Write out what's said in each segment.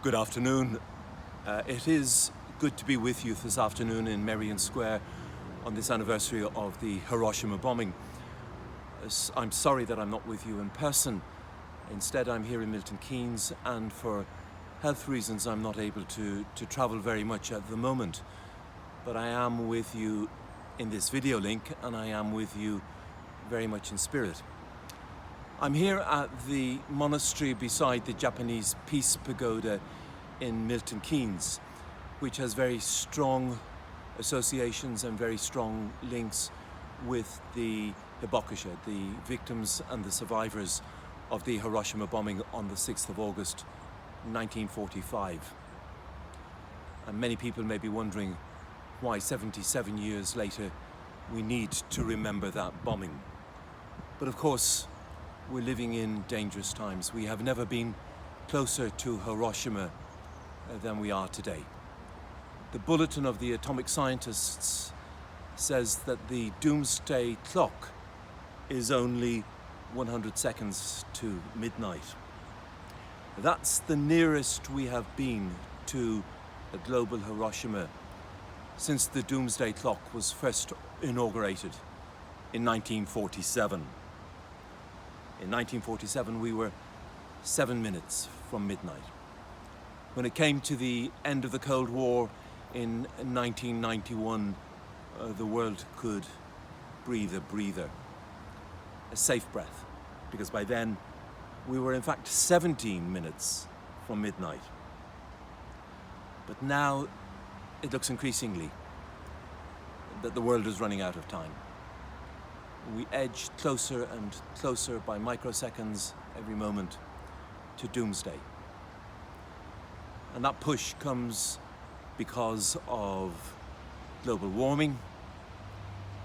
Good afternoon. It is good to be with you this afternoon in Merrion Square on this anniversary of the Hiroshima bombing. I'm sorry that I'm not with you in person. Instead, I'm here in Milton, Keynes, and for health reasons, I'm not able to travel very much at the moment. But I am with you in this video link, and I am with you very much in spirit. I'm here at the monastery beside the Japanese Peace Pagoda in Milton Keynes, which has very strong associations and very strong links with the Hibakusha, the victims and the survivors of the Hiroshima bombing on the 6th of August 1945. And many people may be wondering why 77 years later we need to remember that bombing. But of course, we're living in dangerous times. We have never been closer to Hiroshima than we are today. The bulletin of the atomic scientists says that the doomsday clock is only 100 seconds to midnight. That's the nearest we have been to a global Hiroshima since the doomsday clock was first inaugurated in 1947. In 1947, we were 7 minutes from midnight. When it came to the end of the Cold War in 1991, the world could breathe a breather, a safe breath, because by then we were in fact 17 minutes from midnight. But now it looks increasingly that the world is running out of time. We edge closer and closer by microseconds every moment to doomsday. And that push comes because of global warming,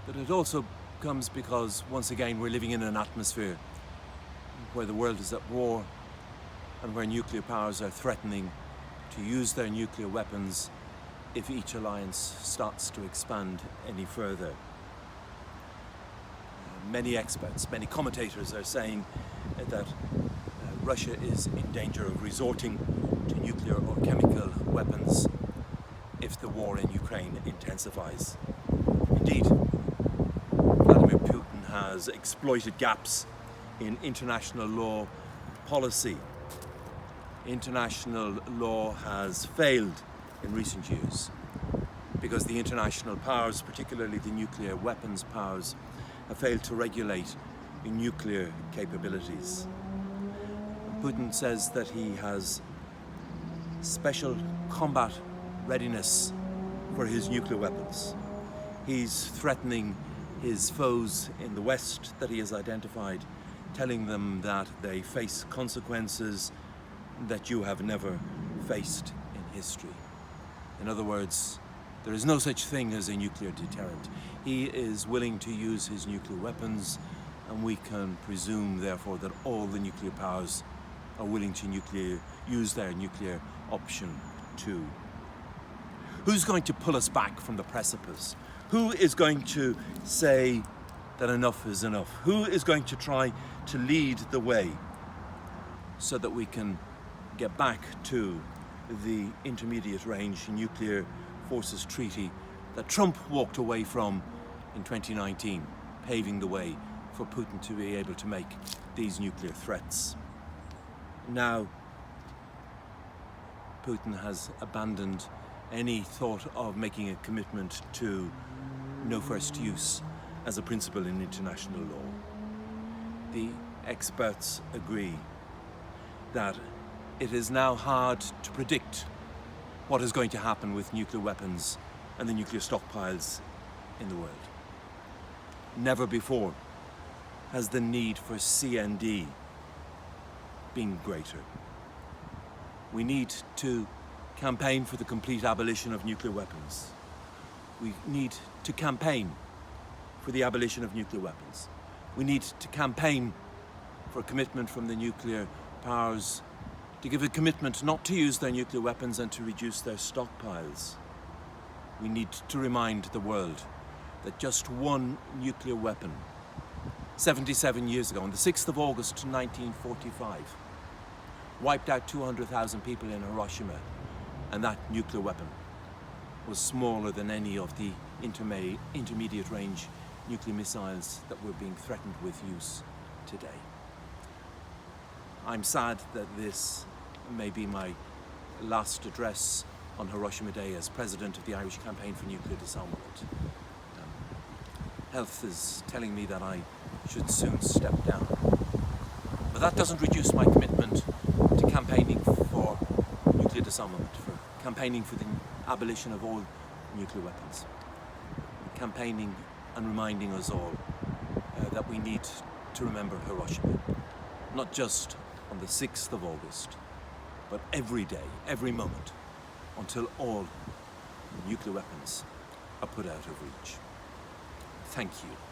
but it also comes because, once again, we're living in an atmosphere where the world is at war and where nuclear powers are threatening to use their nuclear weapons if each alliance starts to expand any further. Many experts, many commentators are saying that Russia is in danger of resorting to nuclear or chemical weapons if the war in Ukraine intensifies. Indeed, Vladimir Putin has exploited gaps in international law policy. International law has failed in recent years because the international powers, particularly the nuclear weapons powers, have failed to regulate nuclear capabilities. Putin says that he has special combat readiness for his nuclear weapons. He's threatening his foes in the West that he has identified, telling them that they face consequences that you have never faced in history. In other words, there is no such thing as a nuclear deterrent. He is willing to use his nuclear weapons, and we can presume, therefore, that all the nuclear powers are willing to use their nuclear option too. Who's going to pull us back from the precipice? Who is going to say that enough is enough? Who is going to try to lead the way so that we can get back to the intermediate range nuclear forces treaty that Trump walked away from in 2019, paving the way for Putin to be able to make these nuclear threats? Now, Putin has abandoned any thought of making a commitment to no first use as a principle in international law. The experts agree that it is now hard to predict what is going to happen with nuclear weapons and the nuclear stockpiles in the world. Never before has the need for CND been greater. We need to campaign for the complete abolition of nuclear weapons. We need to campaign for the abolition of nuclear weapons. We need to campaign for a commitment from the nuclear powers to give a commitment not to use their nuclear weapons and to reduce their stockpiles. We need to remind the world that just one nuclear weapon, 77 years ago, on the 6th of August 1945, wiped out 200,000 people in Hiroshima, and that nuclear weapon was smaller than any of the intermediate range nuclear missiles that we're being threatened with use today. I'm sad that this may be my last address on Hiroshima Day as president of the Irish Campaign for Nuclear Disarmament. Health is telling me that I should soon step down. But that doesn't reduce my commitment to campaigning for nuclear disarmament, for campaigning for the abolition of all nuclear weapons, campaigning and reminding us all that we need to remember Hiroshima, not just on the 6th of August, but every day, every moment, until all nuclear weapons are put out of reach. Thank you.